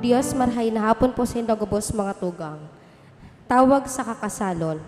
Diyos marhay na hapon po sa indagubos mga tugang. Tawag sa kakasalon.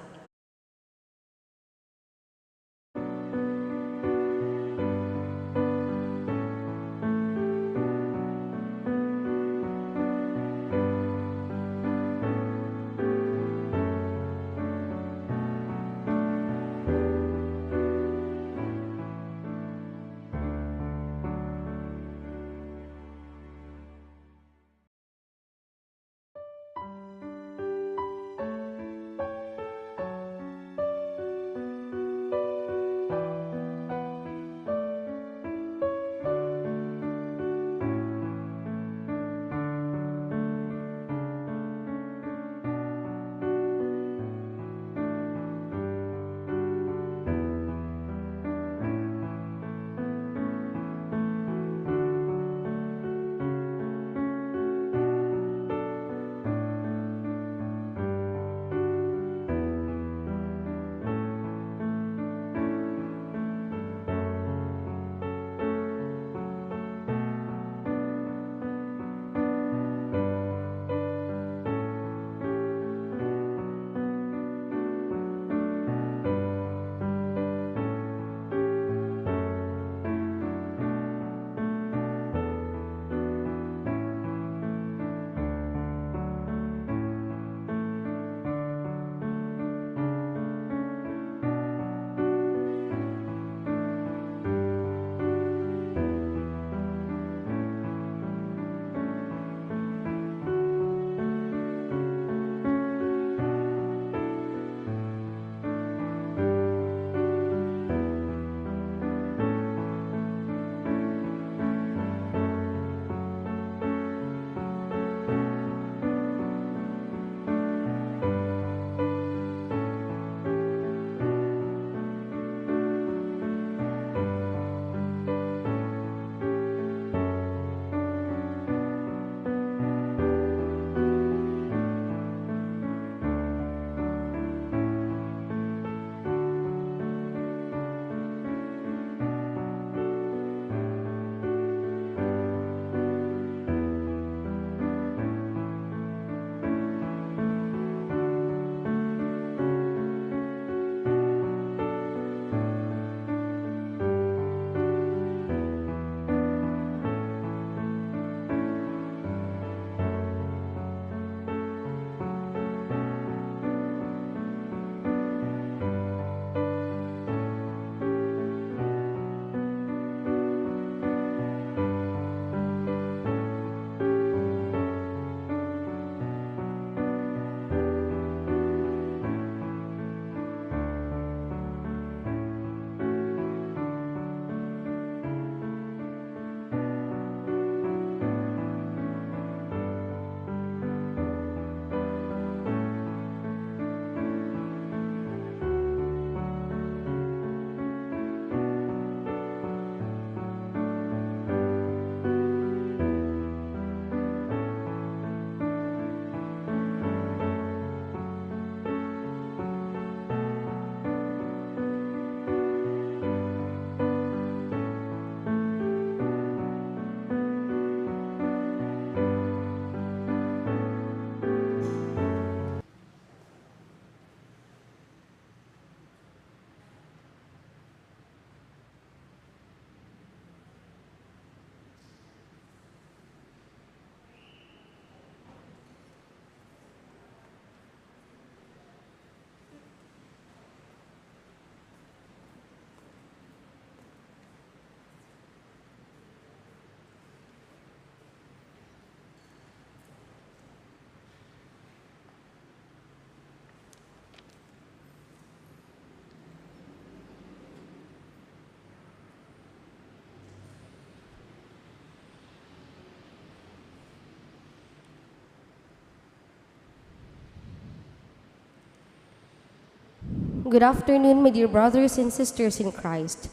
Good afternoon, my dear brothers and sisters in Christ.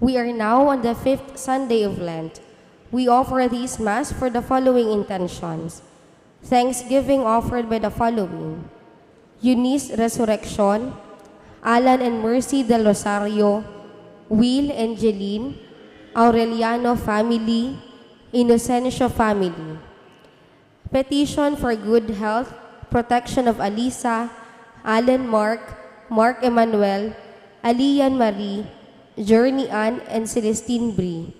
We are now on the 5th Sunday of Lent. We offer this Mass for the following intentions. Thanksgiving offered by the following: Eunice Resurrection, Alan and Mercy del Rosario, Will and Jeline, Aureliano family, Inocencio family. Petition for good health, protection of Alisa, Alan Mark, Mark Emmanuel, Alian Marie, Journey Ann, and Celestine Brie.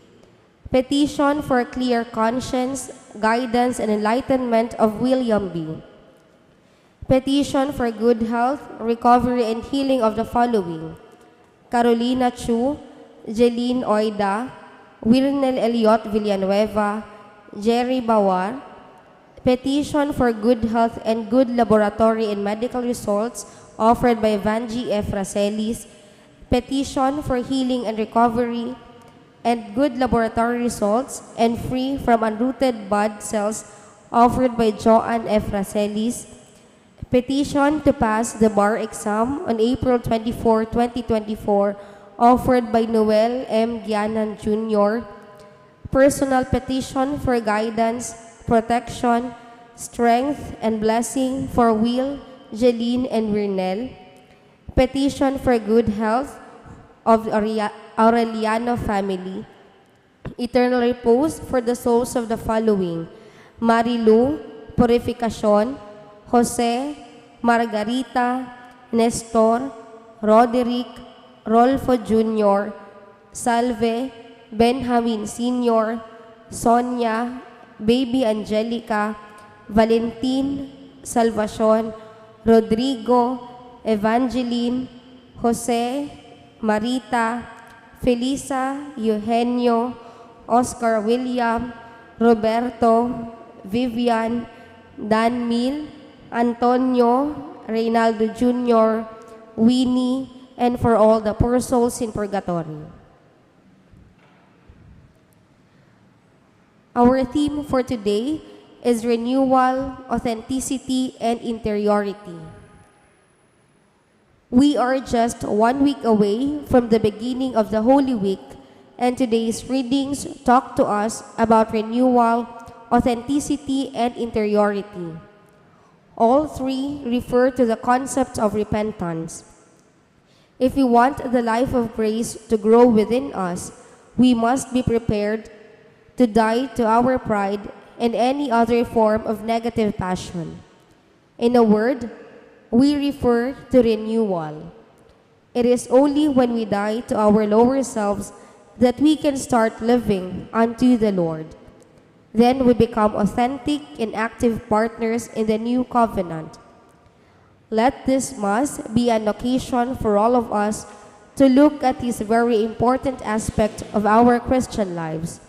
Petition for clear conscience, guidance, and enlightenment of William B. Petition for good health, recovery, and healing of the following: Carolina Chu, Jeline Oida, Wilnel Eliot Villanueva, Jerry Bawar. Petition for good health and good laboratory and medical results offered by Vanji F. Racelis. Petition for healing and recovery and good laboratory results and free from unrooted blood cells offered by Joanne F. Racelis. Petition to pass the bar exam on April 24, 2024, offered by Noel M. Gianan Jr. Personal petition for guidance, protection, strength, and blessing for Will, Jeline, and Wernel. Petition for good health of Aureliano family. Eternal repose for the souls of the following: Marilu, Purificacion, Jose, Margarita, Nestor, Roderick, Rolfo Jr., Salve, Benjamin Sr., Sonia, Baby Angelica, Valentin, Salvacion, Rodrigo, Evangeline, Jose, Marita, Felisa, Eugenio, Oscar William, Roberto, Vivian, Dan Mil, Antonio, Reynaldo Jr., Winnie, and for all the poor souls in purgatory. Our theme for today is renewal, authenticity, and interiority. We are just 1 week away from the beginning of the Holy Week, and today's readings talk to us about renewal, authenticity, and interiority. All three refer to the concept of repentance. If we want the life of grace to grow within us, we must be prepared to die to our pride and any other form of negative passion. In a word, we refer to renewal. It is only when we die to our lower selves that we can start living unto the Lord. Then we become authentic and active partners in the new covenant. Let this Mass be an occasion for all of us to look at this very important aspect of our Christian lives,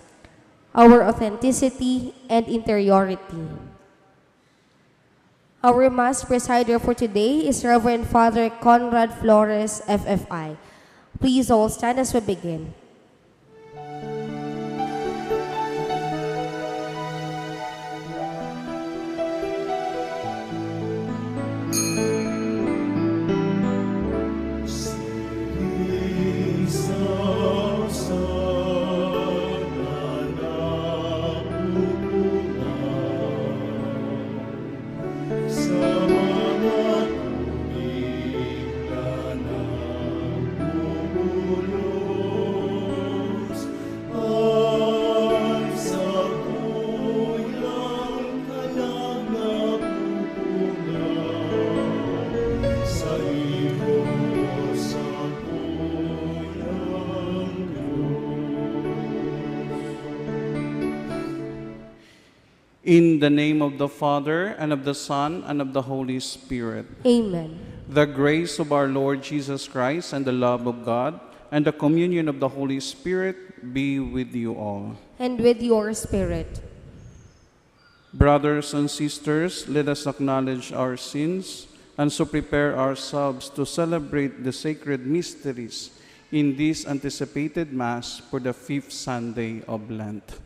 our authenticity and interiority. Our Mass Presider for today is Reverend Father Conrad Flores, FFI. Please all stand as we begin. In the name of the Father, and of the Son, and of the Holy Spirit. Amen. The grace of our Lord Jesus Christ, and the love of God, and the communion of the Holy Spirit be with you all. And with your spirit. Brothers and sisters, let us acknowledge our sins, and so prepare ourselves to celebrate the sacred mysteries in this anticipated Mass for the 5th Sunday of Lent.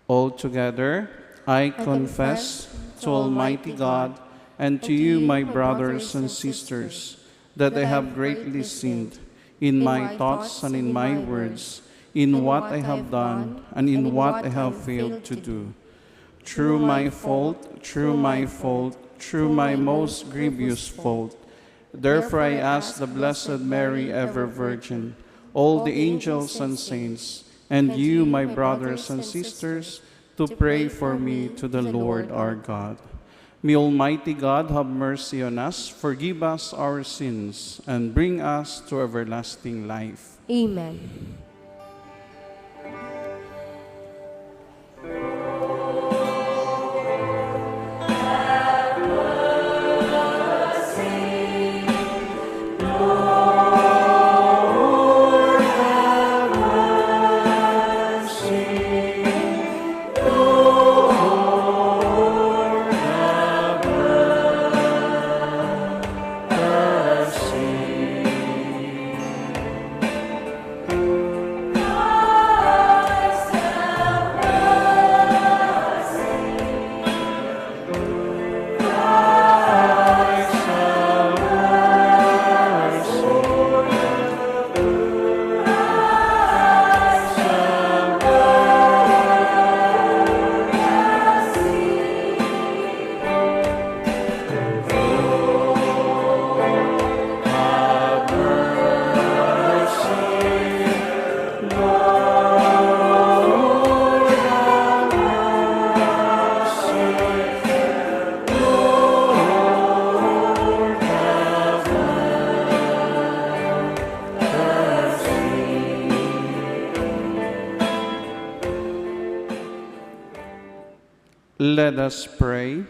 All together, I confess to Almighty God and to you, my brothers and sisters, that I have greatly sinned in my thoughts and in my words, in what I have done and in what I have failed to do. Through my fault, through my most grievous fault. Therefore I ask the Blessed Mary, ever Virgin, all the angels and saints, and you, my brothers and sisters, to pray for me to the Lord our God. May Almighty God have mercy on us, forgive us our sins, and bring us to everlasting life. Amen. Let us pray.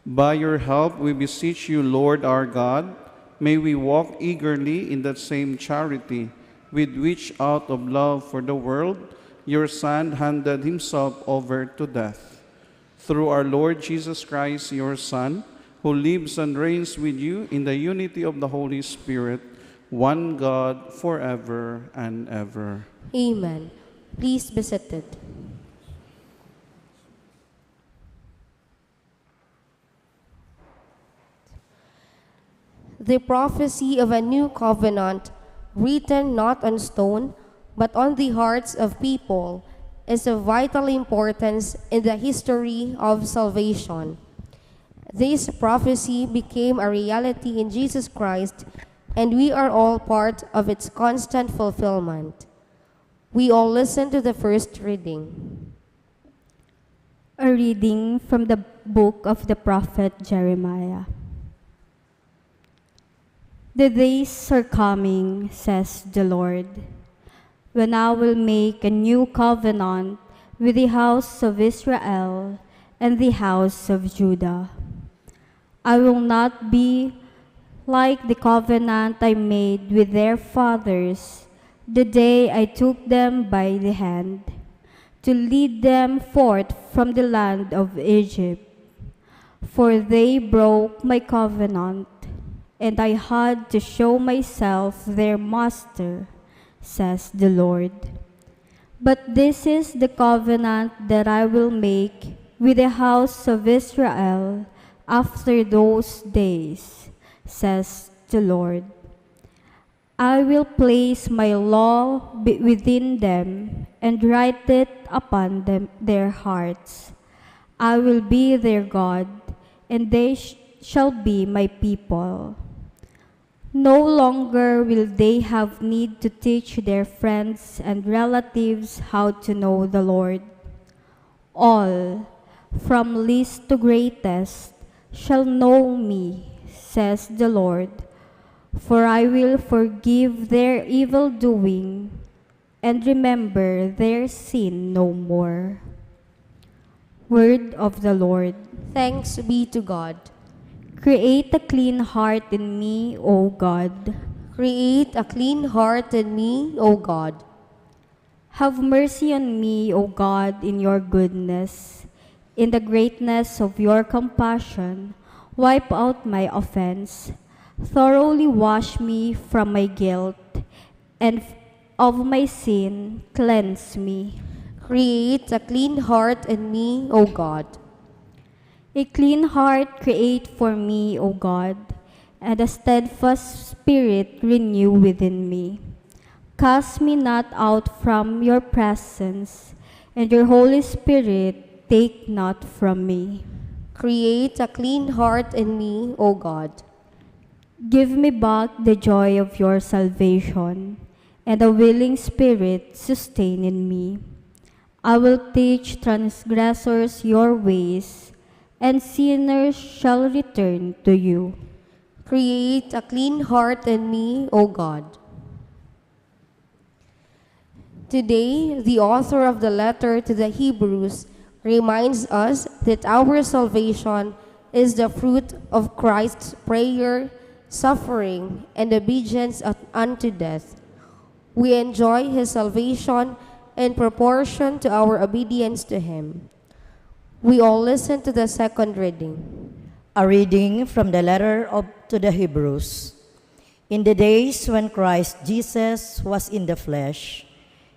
By your help, we beseech you, Lord our God, may we walk eagerly in that same charity with which, out of love for the world, your Son handed himself over to death. Through our Lord Jesus Christ, your Son, who lives and reigns with you in the unity of the Holy Spirit, one God, forever and ever. Amen. Please be seated. The prophecy of a new covenant, written not on stone, but on the hearts of people, is of vital importance in the history of salvation. This prophecy became a reality in Jesus Christ, and we are all part of its constant fulfillment. We all listen to the first reading. A reading from the book of the prophet Jeremiah. The days are coming, says the Lord, when I will make a new covenant with the house of Israel and the house of Judah. I will not be like the covenant I made with their fathers the day I took them by the hand to lead them forth from the land of Egypt. For they broke my covenant, and I had to show myself their master, says the Lord. But this is the covenant that I will make with the house of Israel after those days, says the Lord. I will place my law within them and write it upon their hearts. I will be their God, and they shall be my people. No longer will they have need to teach their friends and relatives how to know the Lord. All, from least to greatest, shall know me, says the Lord, for I will forgive their evil doing and remember their sin no more. Word of the Lord. Thanks be to God. Create a clean heart in me, O God. Create a clean heart in me, O God. Have mercy on me, O God, in your goodness. In the greatness of your compassion, wipe out my offense. Thoroughly wash me from my guilt, and of my sin cleanse me. Create a clean heart in me, O God. A clean heart create for me, O God, and a steadfast spirit renew within me. Cast me not out from your presence, and your Holy Spirit take not from me. Create a clean heart in me, O God. Give me back the joy of your salvation, and a willing spirit sustain in me. I will teach transgressors your ways, and sinners shall return to you. Create a clean heart in me, O God. Today, the author of the letter to the Hebrews reminds us that our salvation is the fruit of Christ's prayer, suffering, and obedience unto death. We enjoy his salvation in proportion to our obedience to him. We all listen to the second reading. A reading from the letter to the Hebrews. In the days when Christ Jesus was in the flesh,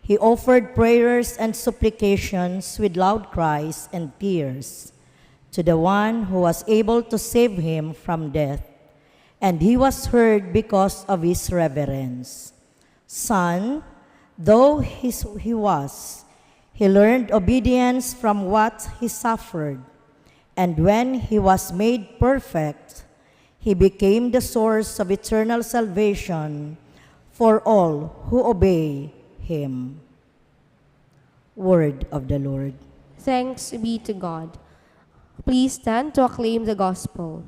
he offered prayers and supplications with loud cries and tears to the one who was able to save him from death, and he was heard because of his reverence. Son, though he was, he learned obedience from what he suffered, and when he was made perfect, he became the source of eternal salvation for all who obey him. Word of the Lord. Thanks be to God. Please stand to acclaim the gospel.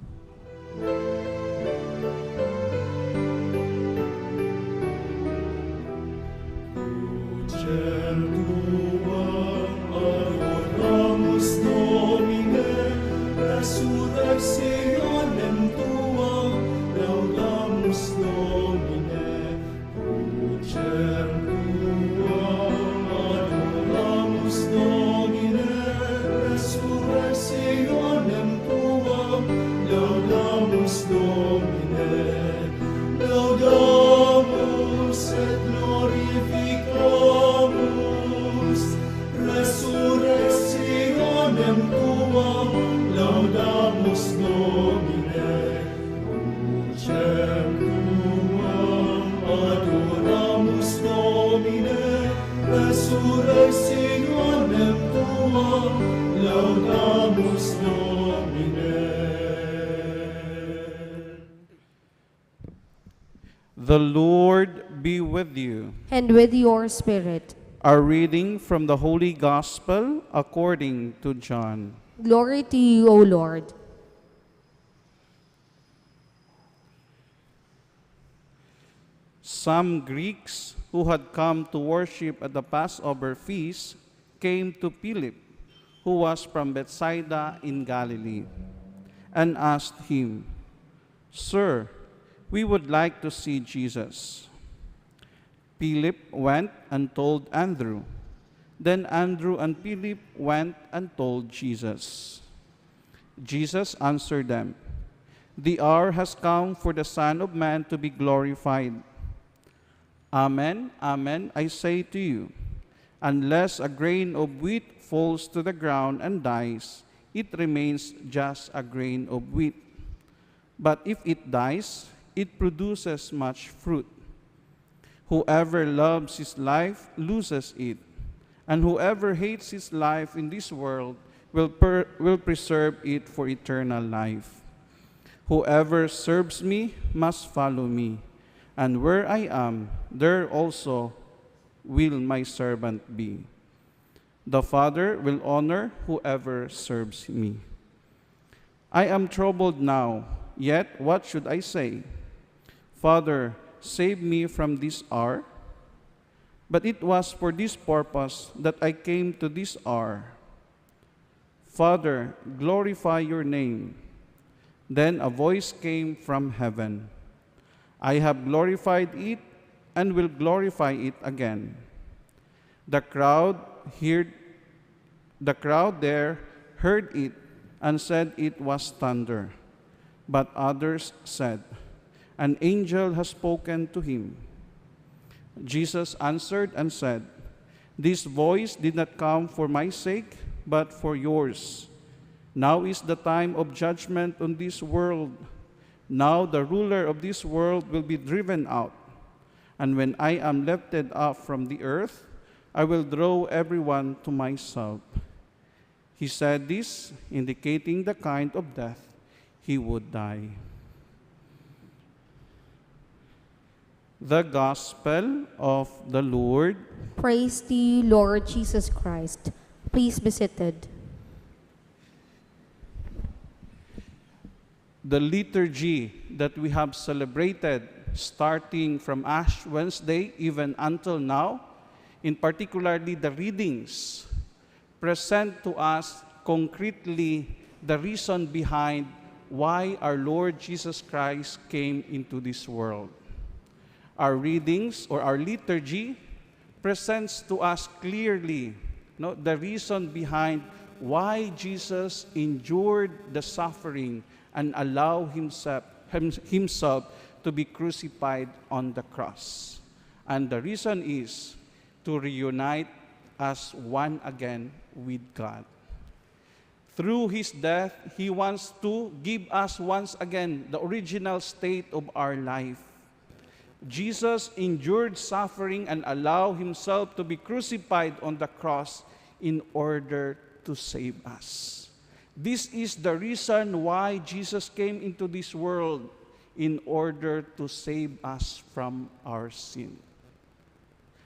The Lord be with you. And with your spirit. A reading from the Holy Gospel according to John. Glory to you, O Lord. Some Greeks who had come to worship at the Passover feast came to Philip, who was from Bethsaida in Galilee, and asked him, "Sir, we would like to see Jesus." Philip went and told Andrew. Then Andrew and Philip went and told Jesus. Jesus answered them, "The hour has come for the Son of Man to be glorified. Amen, amen, I say to you, unless a grain of wheat falls to the ground and dies, it remains just a grain of wheat. But if it dies, it produces much fruit. Whoever loves his life loses it, and whoever hates his life in this world will preserve it for eternal life. Whoever serves me must follow me, and where I am, there also will my servant be. The Father will honor whoever serves me. I am troubled now, yet what should I say? Father, save me from this hour. But it was for this purpose that I came to this hour. Father, glorify your name." Then a voice came from heaven. "I have glorified it and will glorify it again." The crowd there heard it and said it was thunder. But others said, "An angel has spoken to him." Jesus answered and said, "This voice did not come for my sake, but for yours. Now is the time of judgment on this world. Now the ruler of this world will be driven out. And when I am lifted up from the earth, I will draw everyone to myself." He said this, indicating the kind of death he would die. The Gospel of the Lord. Praise to you, Lord Jesus Christ. Please be seated. The liturgy that we have celebrated starting from Ash Wednesday even until now, in particularly the readings, present to us concretely the reason behind why our Lord Jesus Christ came into this world. Our readings or our liturgy presents to us clearly the reason behind why Jesus endured the suffering and allowed himself to be crucified on the cross. And the reason is to reunite us one again with God. Through his death, he wants to give us once again the original state of our life. Jesus endured suffering and allowed himself to be crucified on the cross in order to save us. This is the reason why Jesus came into this world, in order to save us from our sin.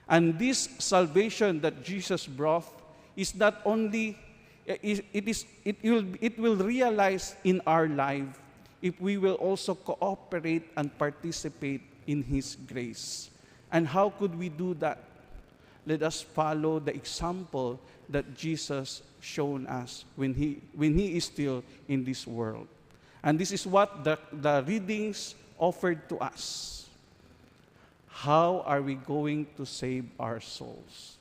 And this salvation that Jesus brought is not only, it will realize in our life if we will also cooperate and participate in his grace. And how could we do that? Let us follow the example that Jesus shown us when he is still in this world. And this is what the readings offered to us. How are we going to save our souls?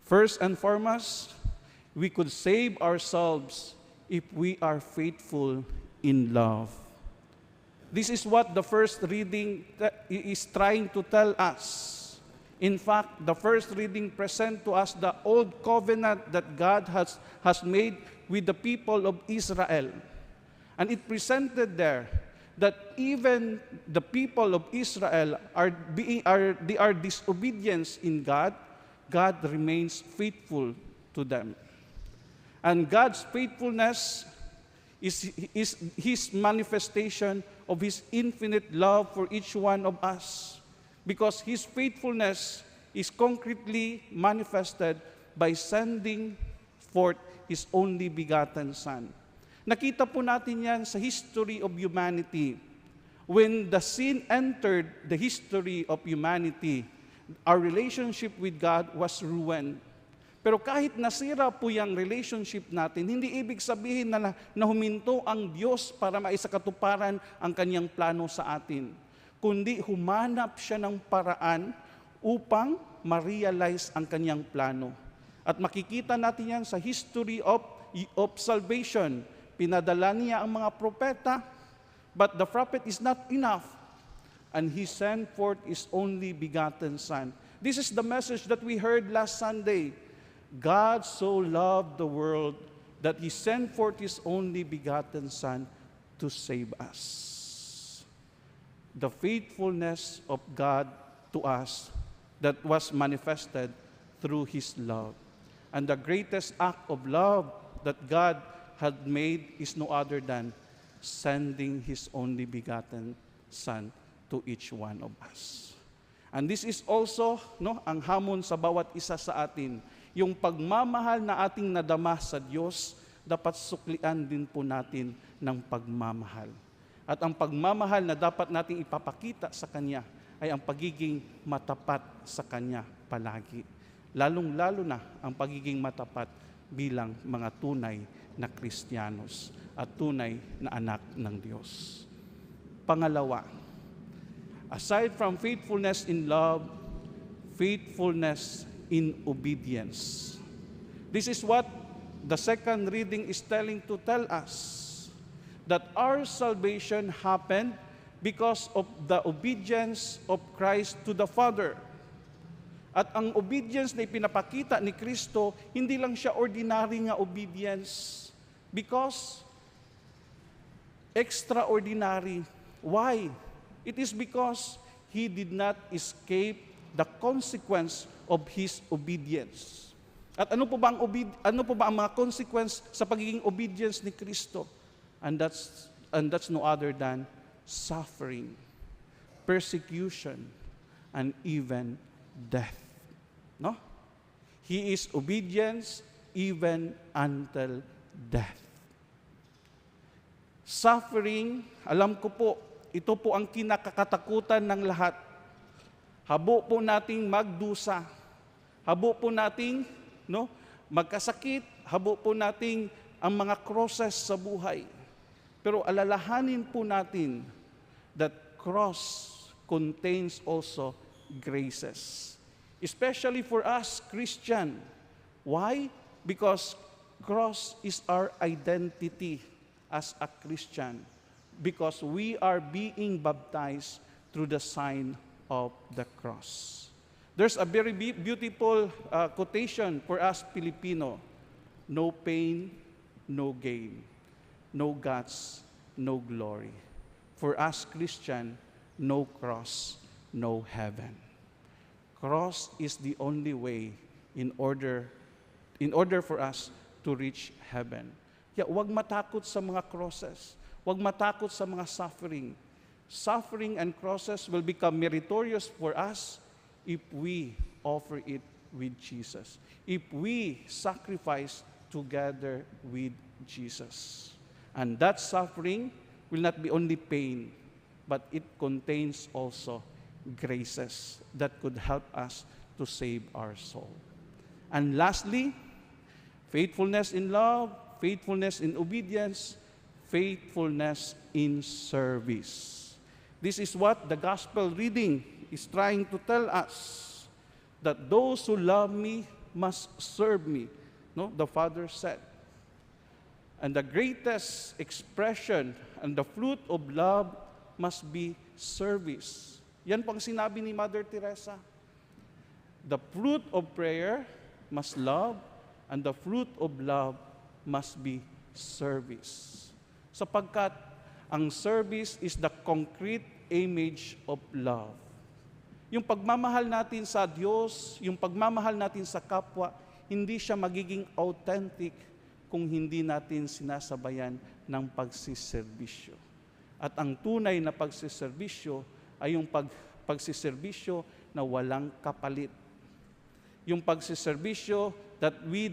First and foremost, we could save ourselves if we are faithful in love. This is what the first reading is trying to tell us. In fact, the first reading presents to us the old covenant that God has made with the people of Israel. And it presented there that even the people of Israel they are disobedient in God. God remains faithful to them. And God's faithfulness is his manifestation of his infinite love for each one of us. Because his faithfulness is concretely manifested by sending forth his only begotten Son. Nakita po natin yan sa history of humanity. When the sin entered the history of humanity, our relationship with God was ruined. Pero kahit nasira po yung relationship natin, hindi ibig sabihin na huminto ang Diyos para maisakatuparan ang kanyang plano sa atin. Kundi humanap siya ng paraan upang ma-realize ang kanyang plano. At makikita natin yan sa history of salvation. Pinadala niya ang mga propeta, but the prophet is not enough. And he sent forth his only begotten Son. This is the message that we heard last Sunday. God so loved the world that he sent forth his only begotten Son to save us. The faithfulness of God to us that was manifested through his love. And the greatest act of love that God had made is no other than sending his only begotten Son to each one of us. And this is also ang hamon sa bawat isa sa atin. Yung pagmamahal na ating nadama sa Diyos, dapat suklian din po natin ng pagmamahal. At ang pagmamahal na dapat nating ipapakita sa Kanya ay ang pagiging matapat sa Kanya palagi. Lalong-lalo na ang pagiging matapat bilang mga tunay na Kristiyanos at tunay na anak ng Diyos. Pangalawa, aside from faithfulness in love, faithfulness in obedience. This is what the second reading is tell us. That our salvation happened because of the obedience of Christ to the Father. At ang obedience na ipinapakita ni Kristo, hindi lang siya ordinary nga obedience. Because extraordinary. Why? It is because he did not escape the consequence of his obedience. At ano po ba ang mga consequence sa pagiging obedience ni Kristo? And that's no other than suffering, persecution, and even death. No? He is obedience even until death. Suffering, alam ko po, ito po ang kinakakatakutan ng lahat. Habo po nating magdusa. Habo po nating magkasakit. Habo po nating ang mga crosses sa buhay. Pero alalahanin po natin that cross contains also graces. Especially for us, Christian. Why? Because cross is our identity as a Christian. Because we are being baptized through the sign of the cross. There's a very beautiful quotation for us Filipino. No pain, no gain. No guts, no glory. For us Christian, no cross, no heaven. Cross is the only way in order for us to reach heaven. Kaya huwag matakot sa mga crosses. Huwag matakot sa mga suffering. Suffering and crosses will become meritorious for us if we offer it with Jesus. If we sacrifice together with Jesus. And that suffering will not be only pain, but it contains also graces that could help us to save our soul. And lastly, faithfulness in love, faithfulness in obedience, faithfulness in service. This is what the gospel reading is trying to tell us, that those who love me must serve me. No, the Father said. And the greatest expression and the fruit of love must be service. Yan pang sinabi ni Mother Teresa. The fruit of prayer must love, and the fruit of love must be service. Sapagkat ang service is the concrete image of love. Yung pagmamahal natin sa Diyos, yung pagmamahal natin sa kapwa, hindi siya magiging authentic kung hindi natin sinasabayan ng pagsiservisyo. At ang tunay na pagsiservisyo ay yung pagsiservisyo na walang kapalit. Yung pagsiservisyo that we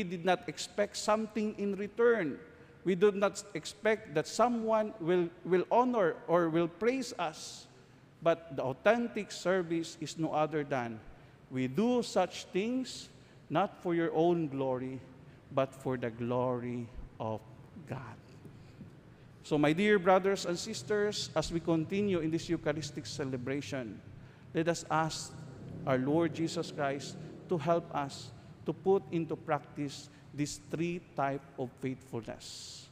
did not expect something in return. We do not expect that someone will honor or will praise us. But the authentic service is no other than we do such things not for your own glory, but for the glory of God. So my dear brothers and sisters, as we continue in this Eucharistic celebration, let us ask our Lord Jesus Christ to help us to put into practice these three types of faithfulness.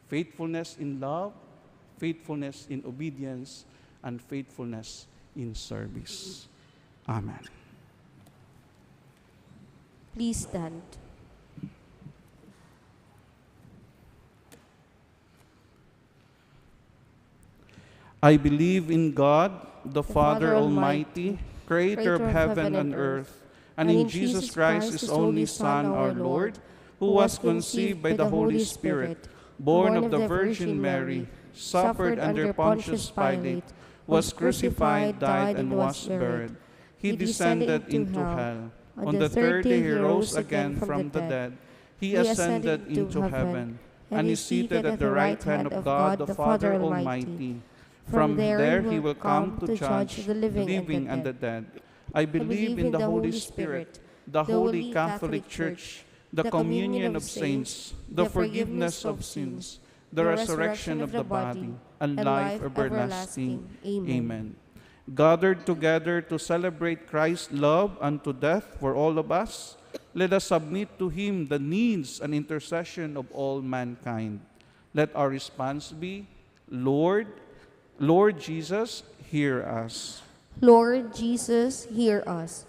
Faithfulness in love, faithfulness in obedience, and faithfulness in service. Amen. Please stand. I believe in God, the Father Almighty, creator of heaven and earth, and in Jesus Christ, his only Son, our Lord, who was conceived by the Holy Spirit, born of the Virgin Mary, suffered under Pontius Pilate, was crucified, died, and was buried. He descended into hell. On the third day he rose again from the dead. He ascended into heaven, and is seated at the right hand of God the Father Almighty. From there he will come to judge the living and the dead. I believe in the Holy Spirit, the Holy Catholic Church, the communion of saints, the forgiveness of sins, the resurrection of the body, and life everlasting. Amen. Gathered together to celebrate Christ's love unto death for all of us, let us submit to Him the needs and intercession of all mankind. Let our response be, Lord Jesus, hear us. Lord Jesus, hear us.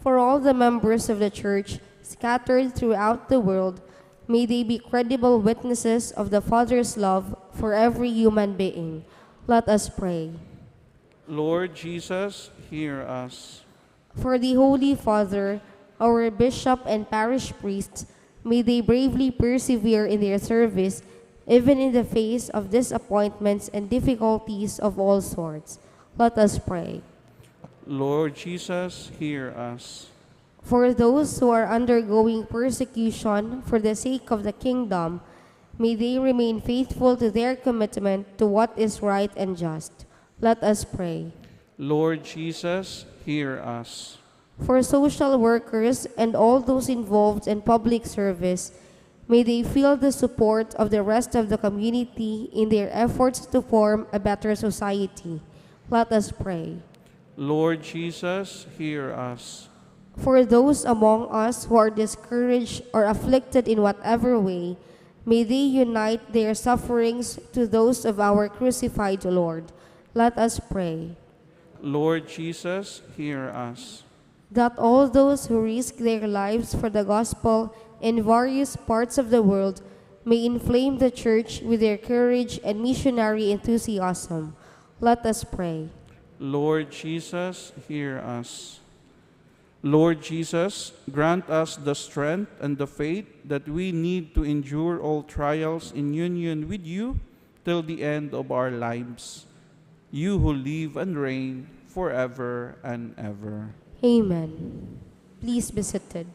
For all the members of the Church scattered throughout the world, may they be credible witnesses of the Father's love for every human being. Let us pray. Lord Jesus, hear us. For the Holy Father, our Bishop and Parish priests, may they bravely persevere in their service, even in the face of disappointments and difficulties of all sorts. Let us pray. Lord Jesus, hear us. For those who are undergoing persecution for the sake of the kingdom, may they remain faithful to their commitment to what is right and just. Let us pray. Lord Jesus, hear us. For social workers and all those involved in public service, may they feel the support of the rest of the community in their efforts to form a better society. Let us pray. Lord Jesus, hear us. For those among us who are discouraged or afflicted in whatever way, may they unite their sufferings to those of our crucified Lord. Let us pray. Lord Jesus, hear us. That all those who risk their lives for the gospel in various parts of the world may inflame the Church with their courage and missionary enthusiasm. Let us pray. Lord Jesus, hear us. Lord Jesus, grant us the strength and the faith that we need to endure all trials in union with you till the end of our lives. You who live and reign forever and ever. Amen. Please be seated.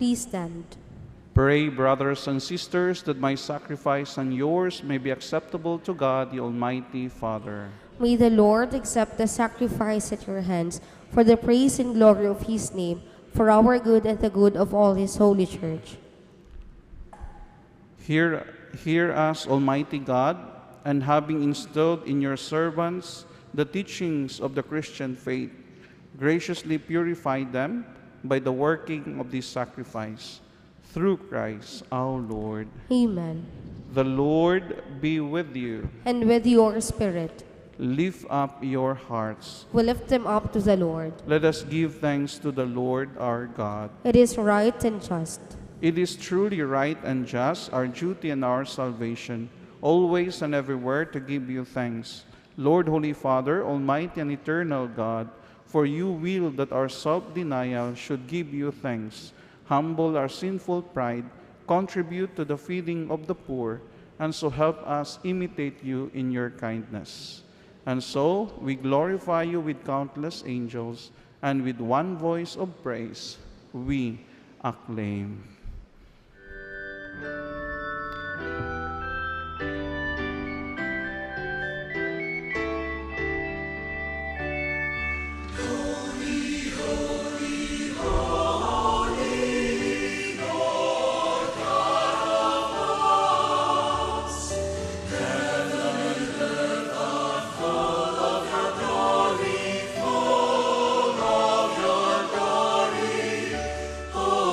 Please stand. Pray, brothers and sisters, that my sacrifice and yours may be acceptable to God, the Almighty Father. May the Lord accept the sacrifice at your hands for the praise and glory of his name, for our good and the good of all his holy church. Hear us, Almighty God, and having instilled in your servants the teachings of the Christian faith, graciously purify them by the working of this sacrifice. Through Christ our Lord. Amen. The Lord be with you. And with your spirit, Lift up your hearts. we lift them up to the Lord. Let us give thanks to the Lord our God. It is right and just. It is truly right and just, our duty and our salvation, always and everywhere to give you thanks. Lord, Holy Father, Almighty and eternal God, for you will that our self-denial should give you thanks, humble our sinful pride, contribute to the feeding of the poor, and so help us imitate you in your kindness. And so we glorify you with countless angels, and with one voice of praise we acclaim.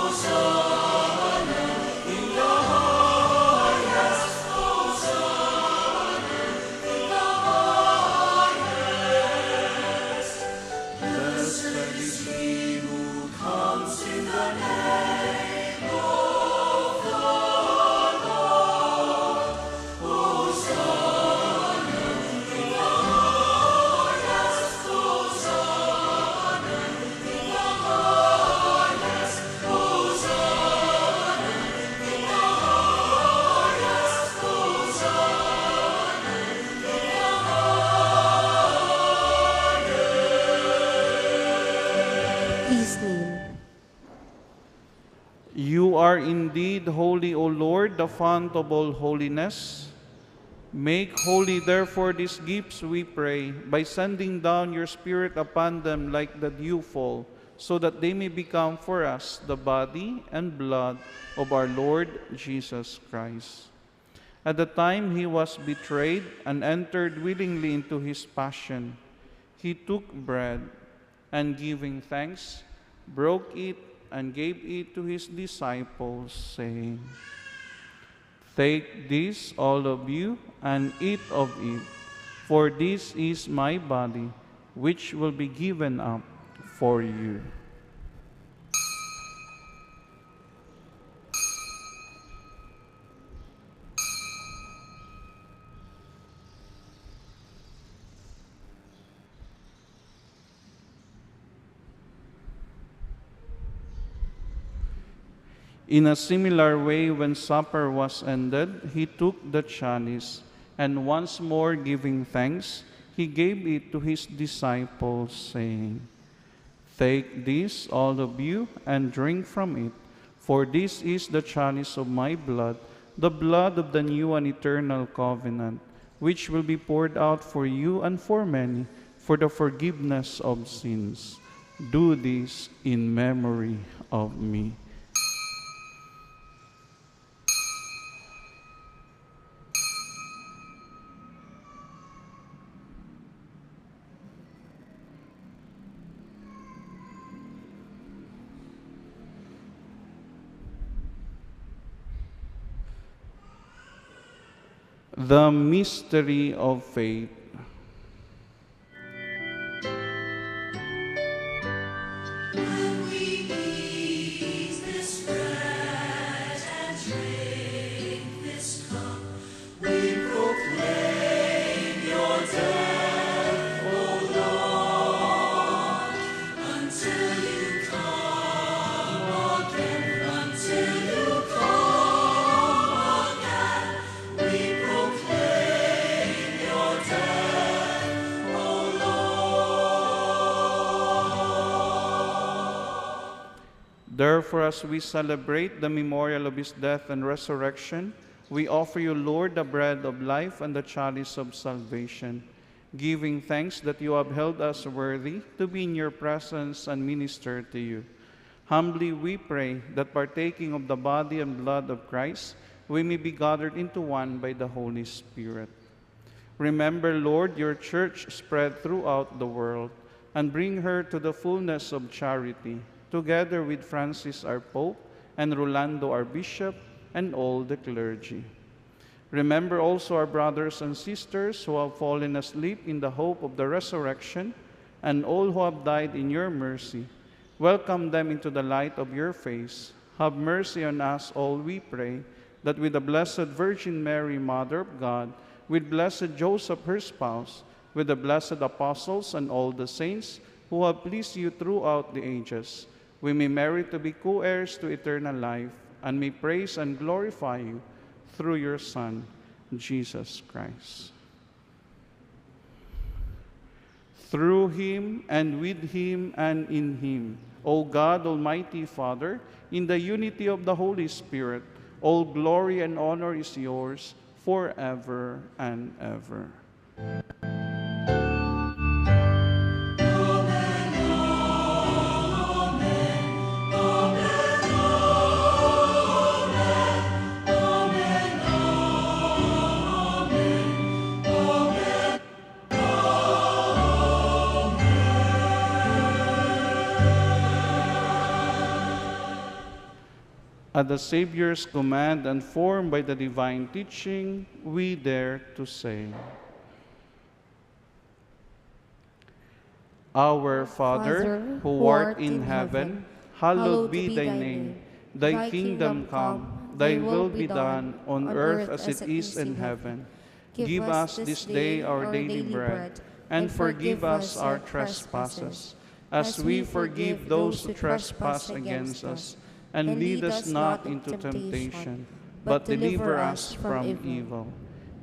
Hosanna in the Please kneel. You are indeed holy, O Lord, the fount of all holiness. Make holy, therefore, these gifts, we pray, by sending down your Spirit upon them like the dewfall, so that they may become for us the body and blood of our Lord Jesus Christ. At the time he was betrayed and entered willingly into his passion, he took bread, and giving thanks, broke it, and gave it to his disciples, saying, "Take this, all of you, and eat of it, for this is my body, which will be given up for you." In a similar way, when supper was ended, he took the chalice, and once more giving thanks, he gave it to his disciples, saying, "Take this, all of you, and drink from it, for this is the chalice of my blood, the blood of the new and eternal covenant, which will be poured out for you and for many for the forgiveness of sins. Do this in memory of me." The mystery of faith. When we eat this bread and drink this cup, we proclaim your death, O Lord, until you come again, until you come again. We proclaim your death, O Lord. Therefore, as we celebrate the memorial of his death and resurrection, we offer you, Lord, the bread of life and the chalice of salvation, giving thanks that you have held us worthy to be in your presence and minister to you. Humbly we pray that partaking of the body and blood of Christ, we may be gathered into one by the Holy Spirit. Remember, Lord, your church spread throughout the world, and bring her to the fullness of charity, together with Francis our Pope, and Rolando our Bishop, and all the clergy. Remember also our brothers and sisters who have fallen asleep in the hope of the resurrection, and all who have died in your mercy. Welcome them into the light of your face. Have mercy on us all, we pray, that with the Blessed Virgin Mary, Mother of God, with blessed Joseph, her spouse, with the blessed apostles and all the saints who have pleased you throughout the ages, we may merit to be co-heirs to eternal life, and may praise and glorify you through your Son, Jesus Christ. Through him, and with him, and in him, O God, Almighty Father, in the unity of the Holy Spirit, all glory and honor is yours forever and ever. At the Savior's command and formed by the divine teaching, we dare to say, Our Father, who art in heaven, hallowed be thy name. Thy kingdom come, thy will be done, on earth as it is in heaven. Give us this day our daily bread, and forgive us our trespasses, as we forgive those who trespass against us. And lead us not into temptation, but deliver us from evil.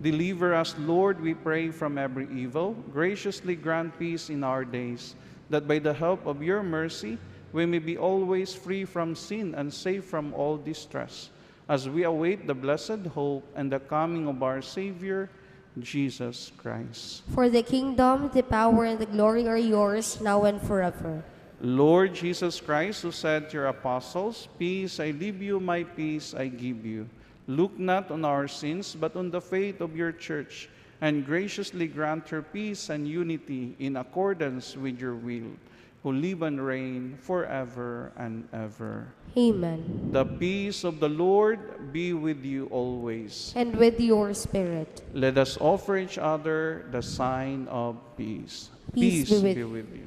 Deliver us, Lord, we pray, from every evil. Graciously grant peace in our days, that by the help of your mercy we may be always free from sin and safe from all distress, as we await the blessed hope and the coming of our Savior, Jesus Christ. For the kingdom, the power, and the glory are yours, now and forever. Lord Jesus Christ, who said to your apostles, "Peace I leave you, my peace I give you," look not on our sins, but on the faith of your church, and graciously grant her peace and unity in accordance with your will, who live and reign forever and ever. Amen. The peace of the Lord be with you always. And with your spirit. Let us offer each other the sign of peace. Peace be be with you.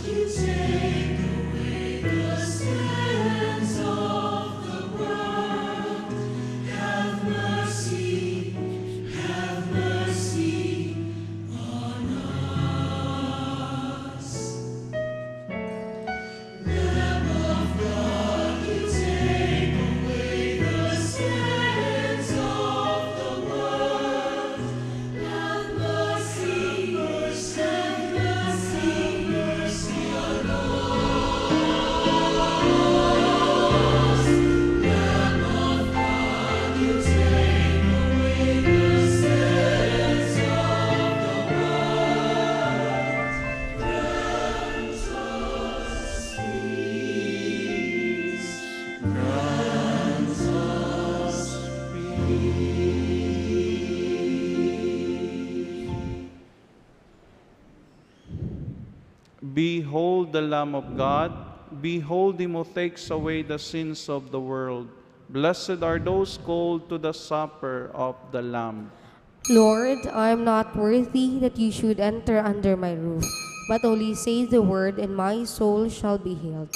You take away the sins of the world. Have mercy on us. Lamb of God, you take away the sins of the world. Have mercy on us. Lamb of God, you take away the sins of the world. Grant us peace. Grant us Behold the Lamb of God. Behold him who takes away the sins of the world. Blessed are those called to the supper of the Lamb. Lord, I am not worthy that you should enter under my roof, but only say the word, and my soul shall be healed.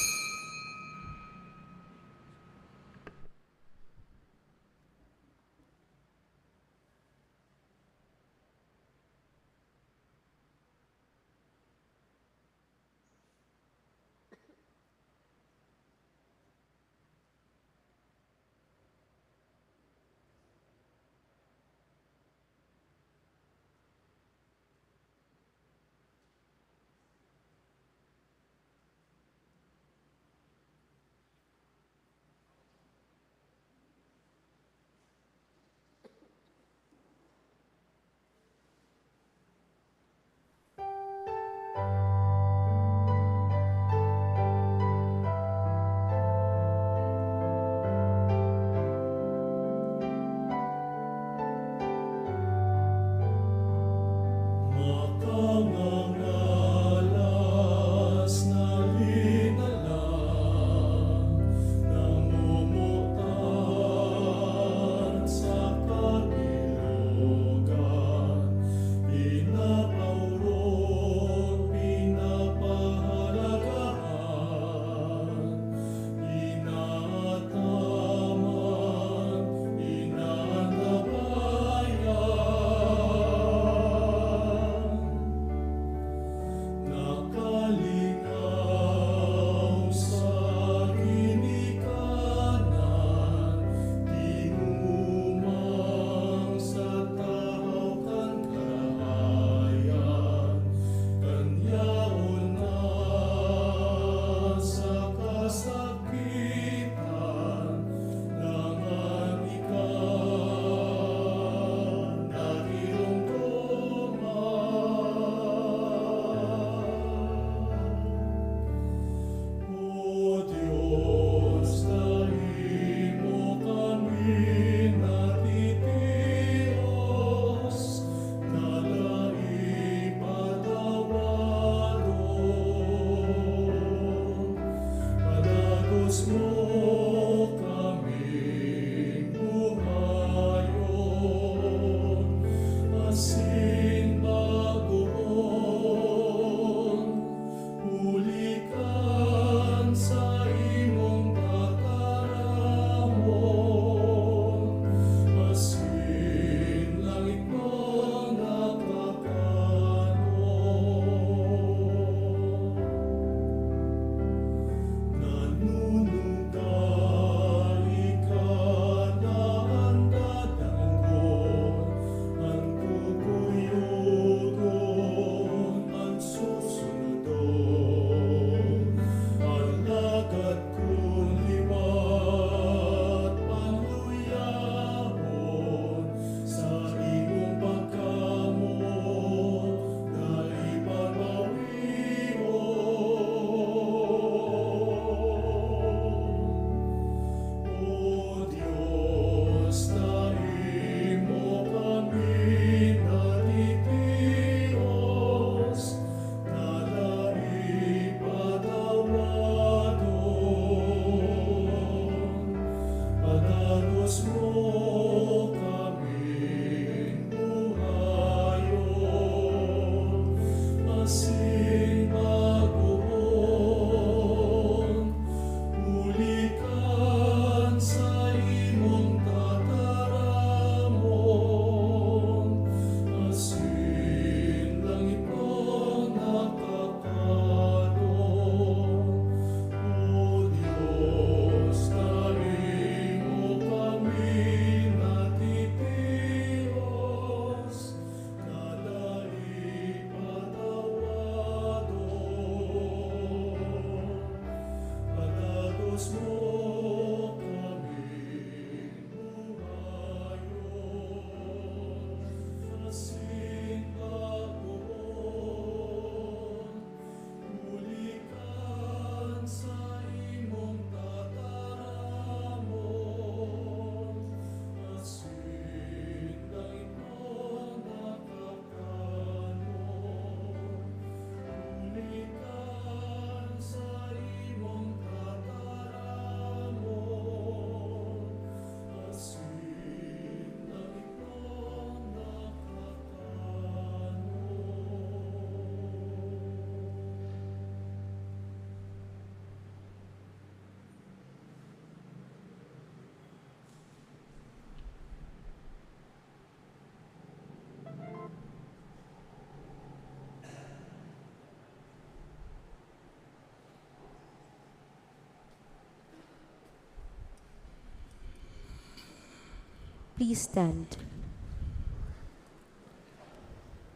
Please stand.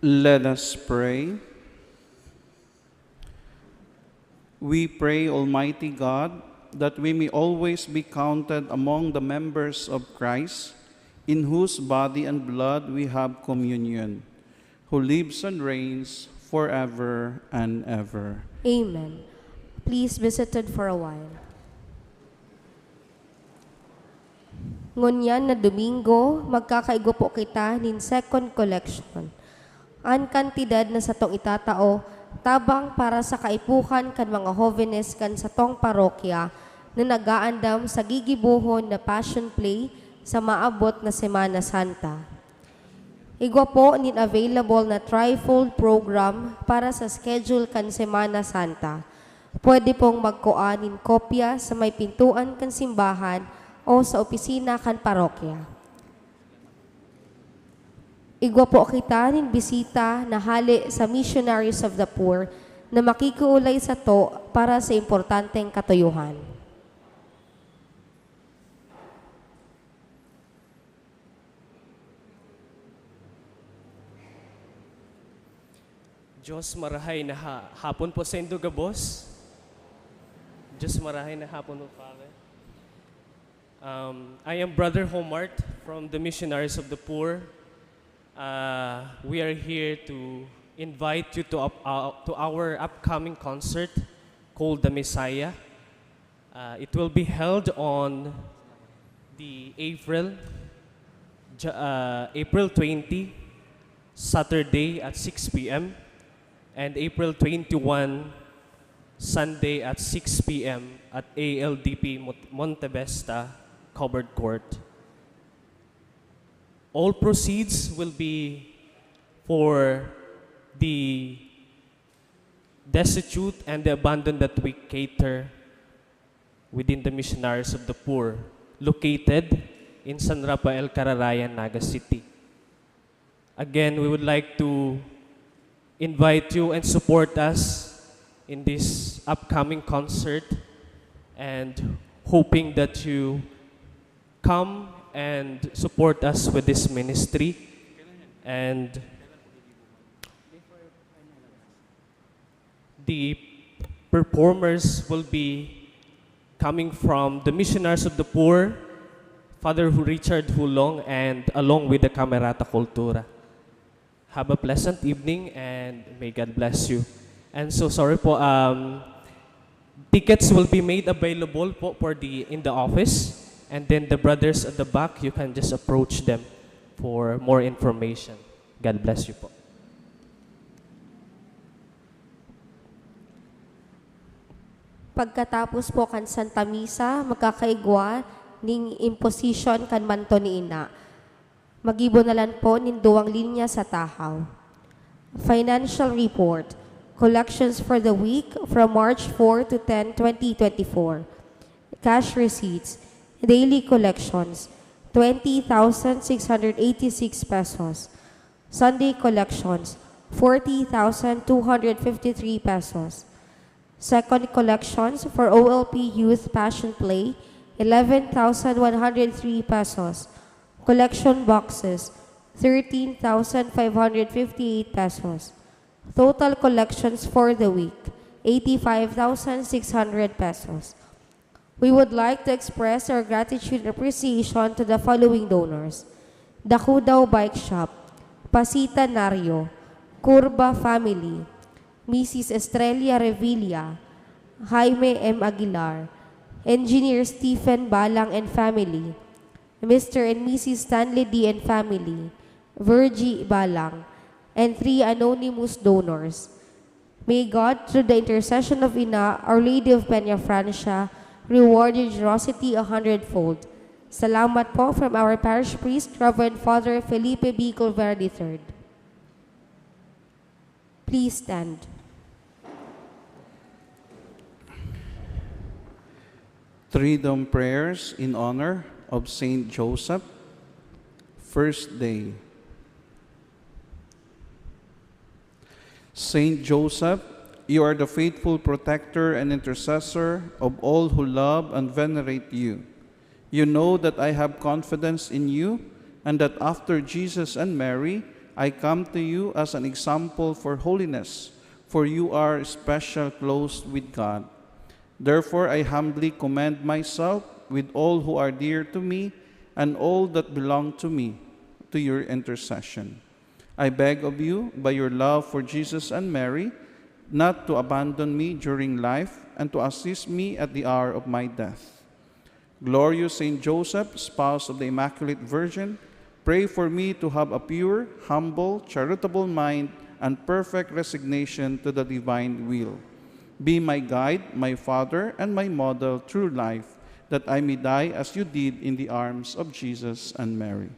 Let us pray. We pray, Almighty God, that we may always be counted among the members of Christ, in whose body and blood we have communion, who lives and reigns forever and ever. Amen. Please be seated for a while. Ngunyan na Domingo, magkakaigo po kita nin second collection. Ang kantidad na sa tong itatao, tabang para sa kaipukan kan mga jóvenes kan sa tong parokya na nagaandam sa gigibuhon na Passion Play sa maabot na Semana Santa. Igwa po nin available na trifold program para sa schedule kan Semana Santa. Pwede pong magkuanin kopya sa may pintuan kan simbahan o sa opisina kan parokya. Igwa po kita nin bisita na hali sa Missionaries of the Poor na makikiulay sa to para sa importanteng katuyuhan. Diyos marahay na hapon po sa Indo Gabos. Diyos marahay na hapon po, Father. I am Brother Homart from the Missionaries of the Poor. We are here to invite you to our upcoming concert called The Messiah. It will be held on the April 20, Saturday at 6 p.m. and April 21, Sunday at 6 p.m. at ALDP Montevesta Covered Court. All proceeds will be for the destitute and the abandoned that we cater within the Missionaries of the Poor, located in San Rafael, Cararayan, Naga City. Again, we would like to invite you and support us in this upcoming concert, and hoping that you come and support us with this ministry. And the performers will be coming from the Missionaries of the Poor, Father Richard Hulong, and along with the Camerata Cultura. Have a pleasant evening and may God bless you. And so sorry po, tickets will be made available po in the office, and then the brothers at the back, you can just approach them for more information. God bless you po. Pagkatapos po kan Santa Misa, magkakaigwa ning imposition kan manto ni ina. Magibonalan po nin duwang linya sa tahaw. Financial report. Collections for the week from March 4 to 10, 2024. Cash receipts. Daily collections. 20,686 pesos. Sunday collections. 40,253 pesos. Second collections for OLP Youth Passion Play, 11,103 pesos. Collection boxes, 13,558 pesos. Total collections for the week, 85,600 pesos. We would like to express our gratitude and appreciation to the following donors: Dakudaw Bike Shop, Pasita Nario, Curva Family, Mrs. Estrella Revilla, Jaime M. Aguilar, Engineer Stephen Balang and family, Mr. and Mrs. Stanley D. and family, Virgie Balang, and 3 anonymous donors. May God, through the intercession of Ina, Our Lady of Peñafrancia, reward your generosity 100-fold. Salamat po from our parish priest, Reverend Father Felipe Bicol Vera III. Please stand. Freedom prayers in honor of Saint Joseph. First day. Saint Joseph, you are the faithful protector and intercessor of all who love and venerate you. You know that I have confidence in you and that after Jesus and Mary, I come to you as an example for holiness, for you are special close with God. Therefore, I humbly commend myself with all who are dear to me and all that belong to me to your intercession. I beg of you, by your love for Jesus and Mary, not to abandon me during life and to assist me at the hour of my death. Glorious Saint Joseph, spouse of the Immaculate Virgin, pray for me to have a pure, humble, charitable mind and perfect resignation to the divine will. Be my guide, my father, and my model through life, that I may die as you did in the arms of Jesus and Mary.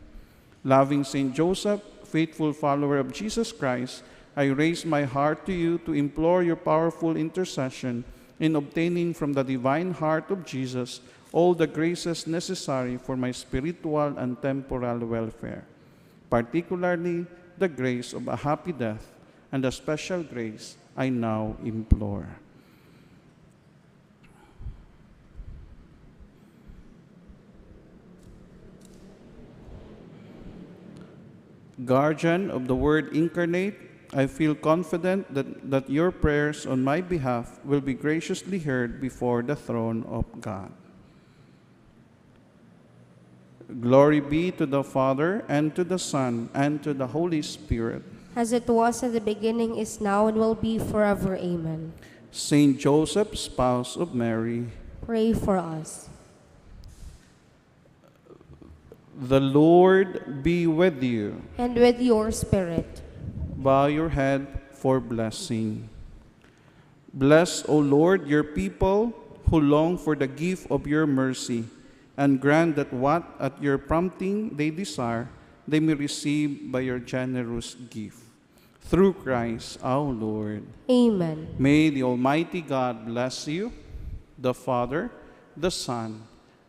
Loving Saint Joseph, faithful follower of Jesus Christ, I raise my heart to you to implore your powerful intercession in obtaining from the divine heart of Jesus all the graces necessary for my spiritual and temporal welfare, particularly the grace of a happy death and the special grace I now implore. Guardian of the Word incarnate, I feel confident that your prayers on my behalf will be graciously heard before the throne of God. Glory be to the Father, and to the Son, and to the Holy Spirit. As it was in the beginning, is now, and will be forever. Amen. Saint Joseph, spouse of Mary, Pray for us. the Lord be with you. And with your spirit. Bow your head for blessing. Bless, O Lord, your people who long for the gift of your mercy, and grant that what at your prompting they desire, they may receive by your generous gift. Through Christ our Lord. Amen. May the Almighty God bless you, the Father, the Son,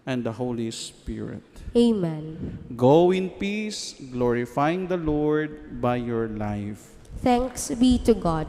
and the Holy Spirit. Amen. Go in peace, glorifying the Lord by your life. Thanks be to God.